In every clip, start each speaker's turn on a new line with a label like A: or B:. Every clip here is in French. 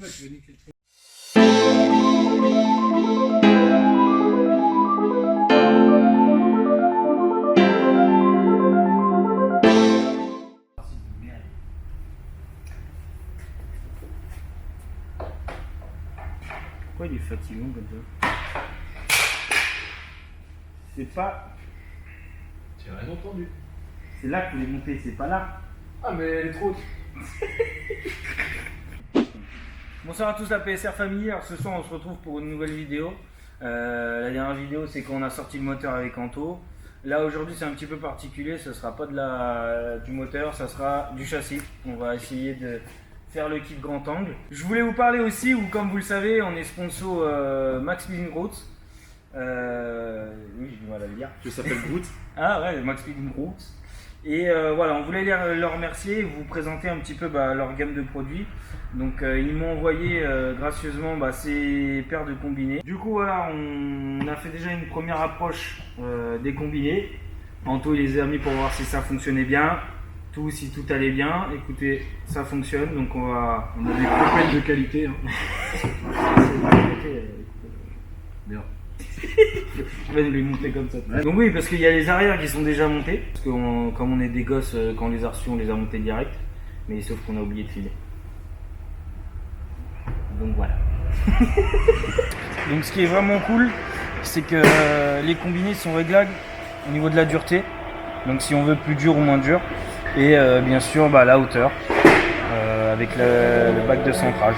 A: pas, tu vas niquer le truc.
B: Pourquoi il est fatigant comme ça? C'est pas...
A: J'ai rien entendu.
B: C'est là qu'il faut les monter, c'est pas là.
A: Ah, mais elle est trop haute.
B: Bonsoir à tous la PSR famille, alors ce soir on se retrouve pour une nouvelle vidéo. La dernière vidéo c'est quand on a sorti le moteur avec Anto. Là aujourd'hui c'est un petit peu particulier, ce sera pas du moteur, ça sera du châssis. On va essayer de faire le kit grand angle. Je voulais vous parler aussi, ou comme vous le savez, on est sponsor Max Speeding Routes. Oui, j'ai du mal à le dire.
A: Je s'appelle Groot.
B: Ah ouais, Max Speeding Routes. Et voilà, on voulait les remercier et vous présenter un petit peu leur gamme de produits. Donc ils m'ont envoyé gracieusement ces paires de combinés. Du coup voilà, on a fait déjà une première approche des combinés. Anto il les a mis pour voir si ça fonctionnait bien. Si tout allait bien, écoutez, ça fonctionne. Donc on a des copettes de qualité. Hein.
A: Bien.
B: Je vais nous les monter comme ça. Ouais. Donc oui, parce qu'il y a les arrières qui sont déjà montés. Parce que comme on est des gosses, quand on les a reçus, on les a montés direct. Mais sauf qu'on a oublié de filer. Donc voilà. Donc ce qui est vraiment cool, c'est que les combinés sont réglables au niveau de la dureté. Donc si on veut plus dur ou moins dur. Et bien sûr la hauteur avec le bac de centrage.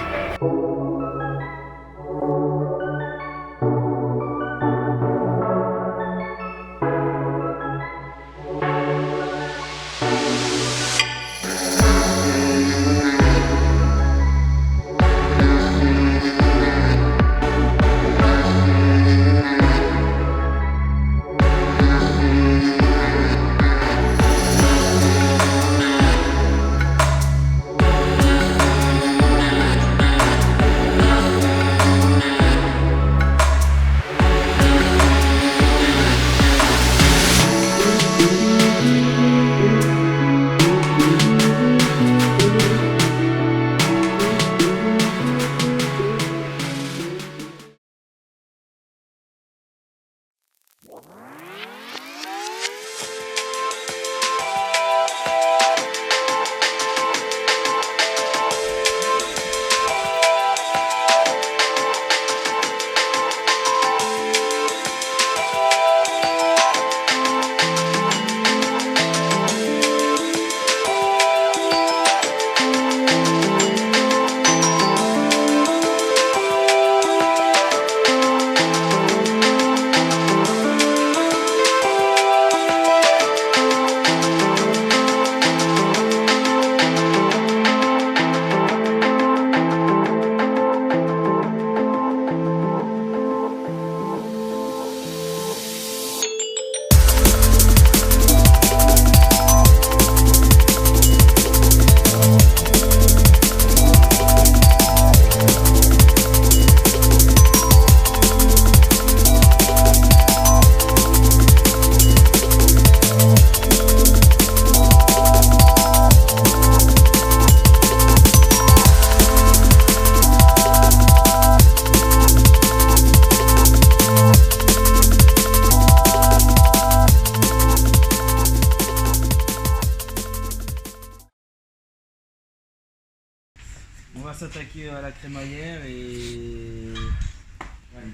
B: On va s'attaquer à la crémaillère et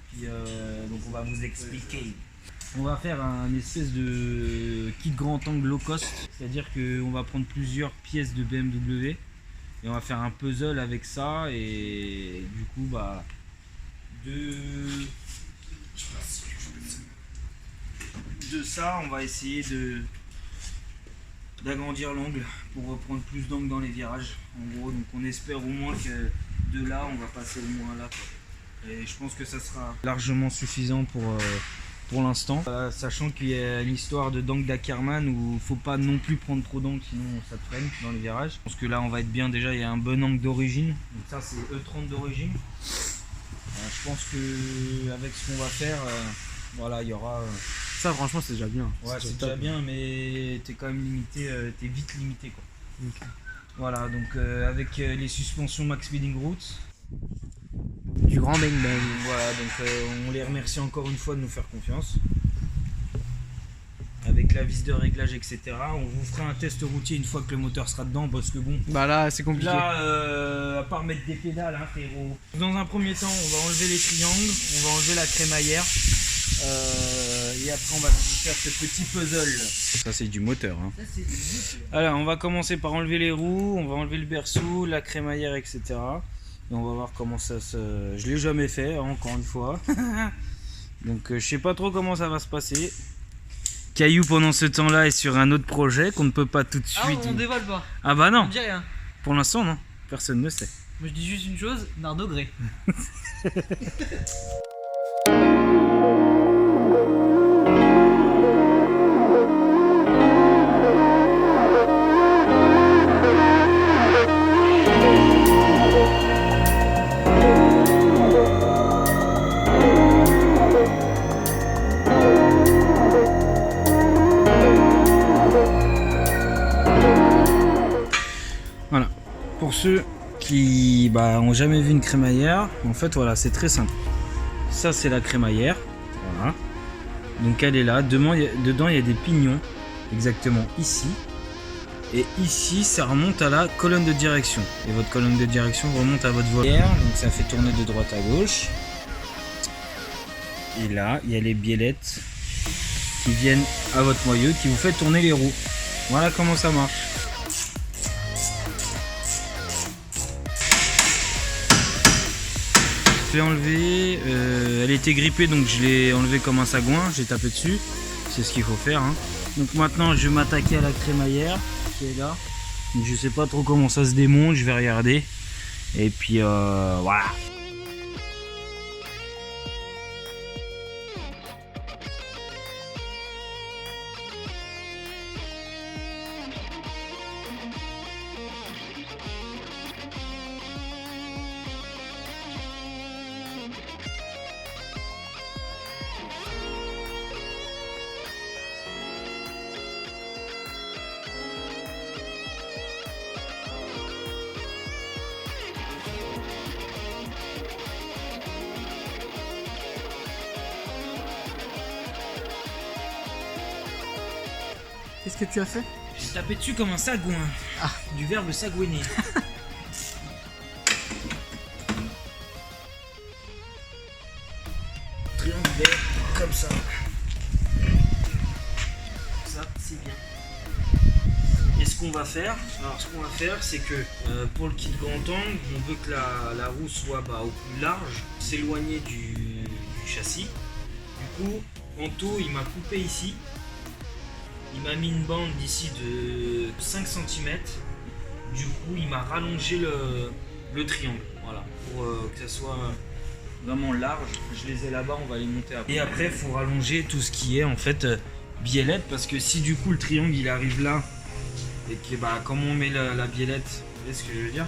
B: puis donc on va vous expliquer. On va faire un espèce de kit grand angle low cost, c'est-à-dire qu'on va prendre plusieurs pièces de BMW et on va faire un puzzle avec ça et du coup de ça on va essayer d'agrandir l'angle pour reprendre plus d'angle dans les virages. En gros, donc on espère au moins que de là on va passer au moins là, quoi. Et je pense que ça sera largement suffisant pour l'instant, sachant qu'il y a une histoire de d'angle d'Ackerman où il faut pas non plus prendre trop d'angle sinon ça te freine dans les virages. Je pense que là on va être bien, déjà il y a un bon angle d'origine, donc ça c'est E30 d'origine. Je pense que avec ce qu'on va faire, voilà, il y aura
C: Ça franchement c'est déjà bien.
B: ouais, c'est déjà bien, mais t'es quand même limité, t'es vite limité, quoi.
C: Okay.
B: Voilà, donc avec les suspensions Max Speeding Routes,
C: Du grand bang bang.
B: Voilà, donc on les remercie encore une fois de nous faire confiance. Avec la vis de réglage, etc. On vous fera un test routier une fois que le moteur sera dedans, parce que bon,
C: Bah là, c'est compliqué.
B: là, à part mettre des pédales, hein, frérot. Dans un premier temps, on va enlever les triangles, on va enlever la crémaillère. Et après, on va faire ce petit puzzle. Ça, c'est du moteur. Hein. Alors, on va commencer par enlever les roues, on va enlever le berceau, la crémaillère, etc. Et on va voir comment ça se... Je l'ai jamais fait, hein, encore une fois. Donc, je sais pas trop comment ça va se passer. Caillou, pendant ce temps-là, est sur un autre projet qu'on ne peut pas tout de suite...
D: Ah, on dévoile pas.
B: Ah bah
D: On
B: non,
D: dit rien.
B: pour l'instant, non. Personne ne sait.
D: Moi je dis juste une chose, Nardo Gré.
B: Voilà. Pour ceux qui ont jamais vu une crémaillère, en fait voilà, c'est très simple. Ça c'est la crémaillère, voilà. Donc elle est là, dedans il y a des pignons, exactement ici. Et ici ça remonte à la colonne de direction. Et votre colonne de direction remonte à votre volant. Donc ça fait tourner de droite à gauche. Et là il y a les biellettes qui viennent à votre moyeu, qui vous fait tourner les roues. Voilà comment ça marche. Je l'ai enlevé, elle était grippée donc je l'ai enlevé comme un sagouin, j'ai tapé dessus, c'est ce qu'il faut faire. Hein. Donc maintenant je vais m'attaquer à la crémaillère qui est là. Donc, je sais pas trop comment ça se démonte, je vais regarder. Et puis voilà.
C: Qu'est-ce que tu as fait?
B: J'ai tapé dessus comme un sagouin.
C: Ah.
B: Du verbe sagouiner. Triangulaire, comme ça. Ça, c'est bien. Et ce qu'on va faire, c'est que pour le kit grand angle, on veut que la roue soit au plus large, s'éloigner du châssis. Du coup, Anto, il m'a coupé ici. Il m'a mis une bande d'ici de 5 cm. Du coup, il m'a rallongé le triangle. Voilà, pour que ça soit vraiment large. Je les ai là-bas, on va les monter après. Et après, il faut rallonger tout ce qui est en fait biellette. Parce que si du coup le triangle il arrive là, et que comment on met la biellette, vous voyez ce que je veux dire?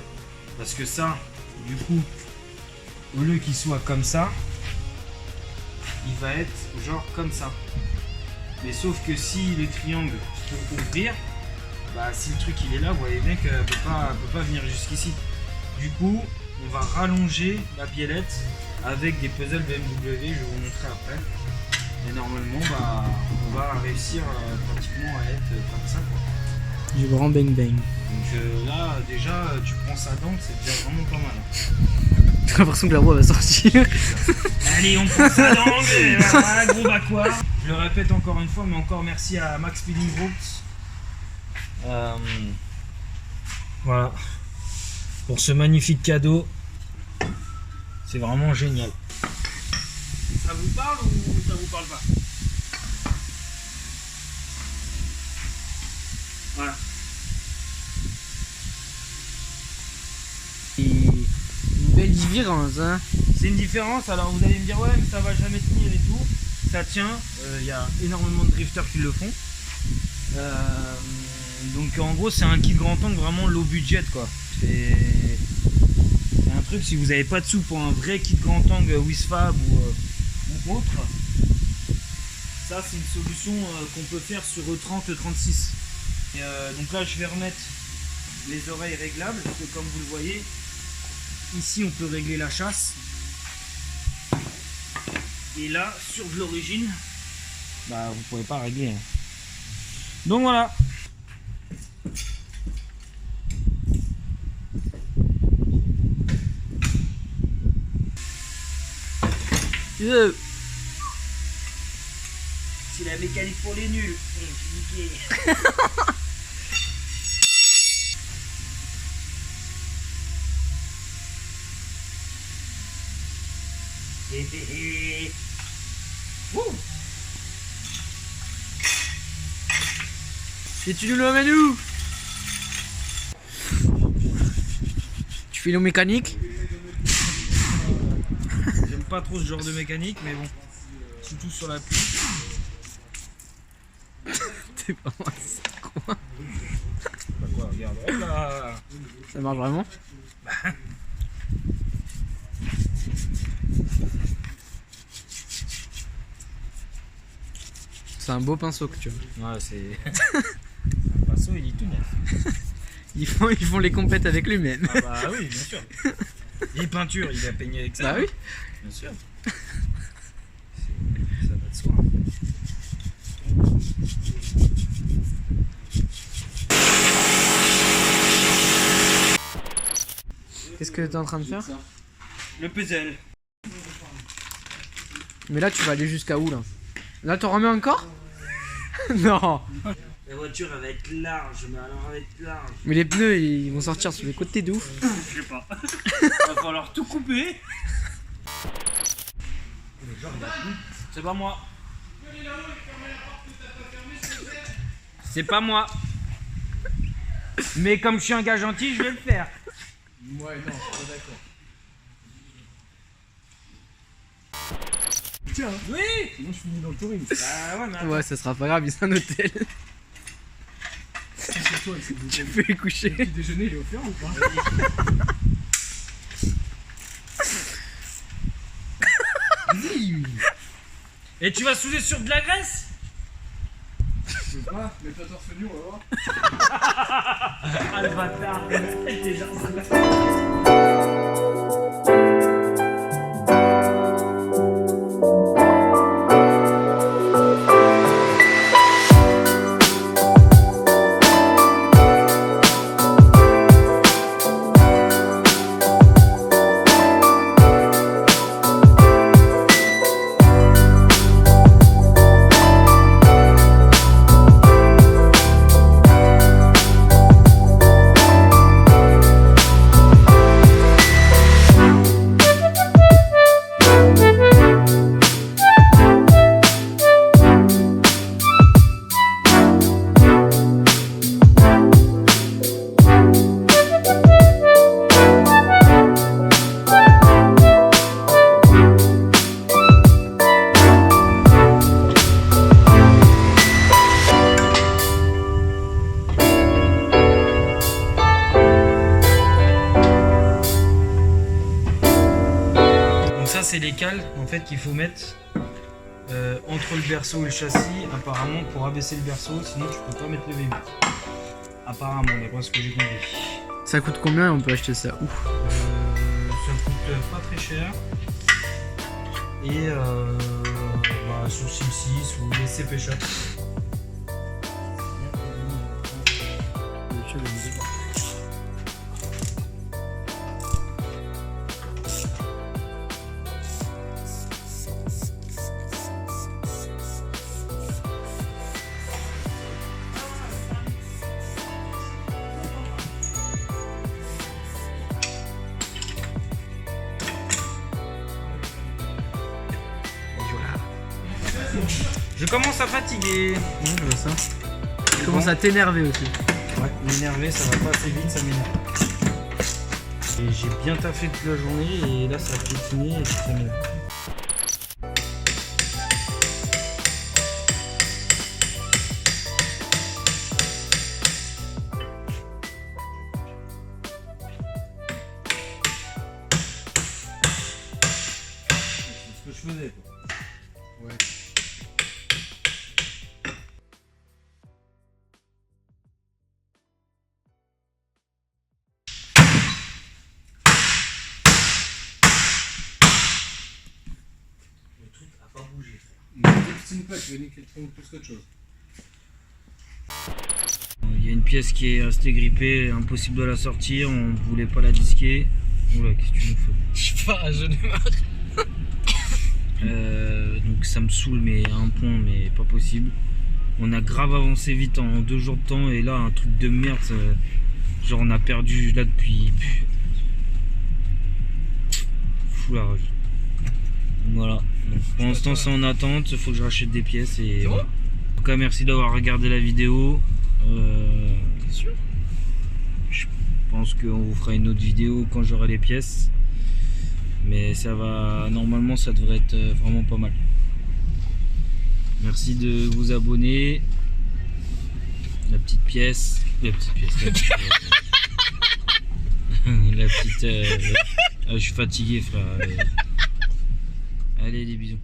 B: Parce que ça, du coup, au lieu qu'il soit comme ça, il va être genre comme ça. Mais sauf que si le triangle pour ouvrir, si le truc il est là, vous voyez bien qu'elle peut pas venir jusqu'ici. Du coup, on va rallonger la biellette avec des puzzles BMW, je vais vous montrer après. Et normalement, on va réussir pratiquement à être comme ça, quoi.
C: Du grand bang bang.
B: Donc là, déjà, tu prends ça dedans, c'est déjà vraiment pas mal.
C: J'ai l'impression que la roue va sortir.
B: Allez, on prend ça d'angle, et voilà, gros quoi. Je le répète encore une fois, mais encore merci à Max Speeding Groups. Voilà. Pour ce magnifique cadeau. C'est vraiment génial. Ça vous parle ou ça vous parle pas? Voilà.
C: Une belle différence, hein.
B: C'est une différence, alors vous allez me dire ouais mais ça va jamais tenir et tout. Ça tient, il y a énormément de drifters qui le font. Donc en gros c'est un kit grand angle vraiment low budget quoi. C'est un truc, si vous n'avez pas de sous pour un vrai kit grand angle Wisfab ou autre, ça c'est une solution qu'on peut faire sur E30, E36. Et donc là je vais remettre les oreilles réglables, parce que comme vous le voyez, Ici, on peut régler la chasse. Et là, sur de l'origine, bah vous pouvez pas régler. Hein. Donc voilà. C'est la mécanique pour les nuls. J'ai niqué.
C: Et tu nous l'emmènes où? Tu files au mécanique?
B: J'aime pas trop ce genre de mécanique, mais bon. Surtout sur la pluie.
C: C'est pas moi, c'est quoi?
B: Bah quoi, regarde. Oh là.
C: Ça marche vraiment? C'est un beau pinceau que tu as.
B: Ouais, c'est. Un pinceau, il est tout neuf.
C: Ils font les compètes avec lui-même.
B: Ah bah oui, bien sûr. Les peintures, il a peigné avec ça.
C: Bah oui.
B: Bien sûr. Ça va de soi.
C: Qu'est-ce que t'es en train de faire?
B: Le puzzle.
C: Mais là tu vas aller jusqu'à où là? Là t'en remets encore? Non.
B: La voiture, elle va être large, mais alors elle va être large.
C: Mais les pneus ils vont sortir sur les côtés de ouf.
B: Je sais pas. Va falloir tout couper. C'est pas moi. C'est pas moi. Mais comme je suis un gars gentil, je vais le faire.
A: Ouais, non, je suis pas d'accord. Tiens,
B: Oui.
A: sinon je finis dans le tourisme.
B: Bah ouais, mais attends.
C: Ouais ça sera pas grave, c'est un hôtel.
A: C'est toi, c'est
C: Tu peux y coucher.
A: le petit déjeuner, il est offert ou pas?
B: Et tu vas souder sur de la graisse?
A: Je sais pas, mets-toi torse nu, on va voir.
B: Ah le bâtard. C'est les cales en fait qu'il faut mettre entre le berceau et le châssis apparemment pour abaisser le berceau, sinon tu peux pas mettre le V8 apparemment d'après ce que j'ai compris.
C: Ça coûte combien et on peut acheter ça où?
B: Ça coûte pas très cher et bah, sur Sim6 ou les CP Shop. Je commence à fatiguer.
C: Je vois ça. Je commence à t'énerver aussi.
B: Ouais, m'énerver, ça va pas assez vite, ça m'énerve. Et j'ai bien taffé toute la journée et là ça a piétiné et ça m'énerve. C'est ce que je faisais.
A: Ouais. je vais niquer le tronc plus qu'autre chose.
B: Il y a une pièce qui est restée grippée, impossible de la sortir, on voulait pas la disquer. Oula, qu'est-ce que tu nous fais?
C: Je sais pas, j'en ai marre.
B: Donc ça me saoule, mais à un point, mais pas possible. On a grave avancé vite en 2 jours de temps, et là, un truc de merde, genre on a perdu là depuis... Fou la rage. Voilà, donc pour l'instant c'est en attente, il faut que je rachète des pièces et voilà. En tout cas, merci d'avoir regardé la vidéo. Je pense qu'on vous fera une autre vidéo quand j'aurai les pièces. Mais ça va, normalement ça devrait être vraiment pas mal. Merci de vous abonner. La petite pièce. La petite pièce. La petite. Je suis fatigué, frère. Allez, des bisous.